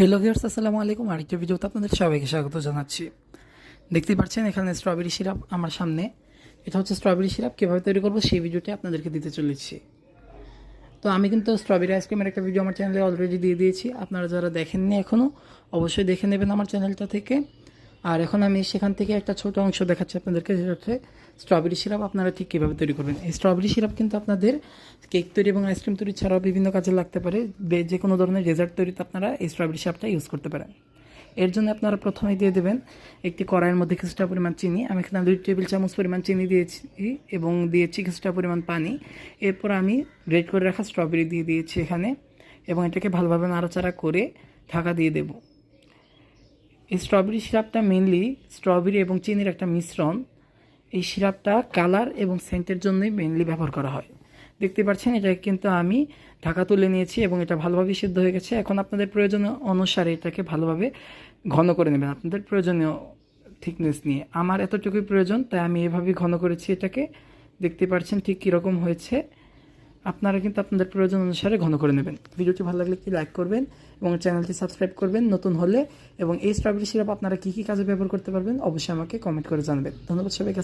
Hello viewers, আসসালামু আলাইকুম। আরেকটা ভিডিওতে আপনাদের সবাইকে স্বাগত জানাচ্ছি। দেখতেই পাচ্ছেন এখানে স্ট্রবেরি সিরাপ আমার সামনে। এটা হচ্ছে স্ট্রবেরি সিরাপ কীভাবে তৈরি করবো সেই ভিডিওটি আপনাদেরকে দিতে চলেছি। তো আমি কিন্তু স্ট্রবেরি আইসক্রিমের একটা ভিডিও আমার চ্যানেলে অলরেডি দিয়ে দিয়েছি। আপনারা যারা দেখেননি এখনও অবশ্যই দেখে নেবেন আমার চ্যানেলটা থেকে। আর এখন আমি সেখান থেকে একটা ছোট অংশ দেখাচ্ছি আপনাদেরকে, যেটা হচ্ছে স্ট্রবেরি সিরাপ আপনারা ঠিক কীভাবে তৈরি করবেন। এই স্ট্রবেরি সিরাপ কিন্তু আপনাদের কেক তৈরি এবং আইসক্রিম তৈরি ছাড়াও বিভিন্ন কাজে লাগতে পারে। যে কোনো ধরনের ডেজার্ট তৈরিতে আপনারা এই স্ট্রবেরি সিরাপটা ইউজ করতে পারেন। এর জন্য আপনারা প্রথমেই দিয়ে দেবেন একটি কড়াইয়ের মধ্যে কিছুটা পরিমাণ চিনি। আমি এখানে 2 টেবিল চামচ পরিমাণ চিনি দিয়েছি এবং দিয়েছি কিছুটা পরিমাণ পানি। এরপর আমি গ্রেট করে রাখা স্ট্রবেরি দিয়ে দিয়েছি এখানে এবং এটাকে ভালোভাবে নাড়াচাড়া করে ঢাকা দিয়ে দেব। এই স্ট্রবেরি সিরাপটা মেনলি স্ট্রবেরি এবং চিনির একটা মিশ্রণ। এই সিরাপটা কালার এবং সেন্টের জন্যই মেনলি ব্যবহার করা হয়। দেখতে পাচ্ছেন এটা কিন্তু আমি ঢাকা তুলে নিয়েছি এবং এটা ভালোভাবে সিদ্ধ হয়ে গেছে। এখন আপনাদের প্রয়োজন অনুসারে এটাকে ভালোভাবে ঘন করে নেবেন, আপনাদের প্রয়োজনীয় থিকনেস নিয়ে। আমার এতটুকুই প্রয়োজন, তাই আমি এভাবেই ঘন করেছি এটাকে। দেখতে পাচ্ছেন ঠিক কীরকম হয়েছে। আপনারা কিন্তু আপনাদের প্রয়োজন অনুসারে ঘন করে নেবেন। ভিডিওটি ভালো লাগলে কি লাইক করবেন এবং চ্যানেলটি সাবস্ক্রাইব করবেন নতুন হলে। এবং এই স্ট্রবেরি সিরাপ আপনারা কী কী কাজে ব্যবহার করতে পারবেন অবশ্যই আমাকে কমেন্ট করে জানাবেন। ধন্যবাদ সবাইকে।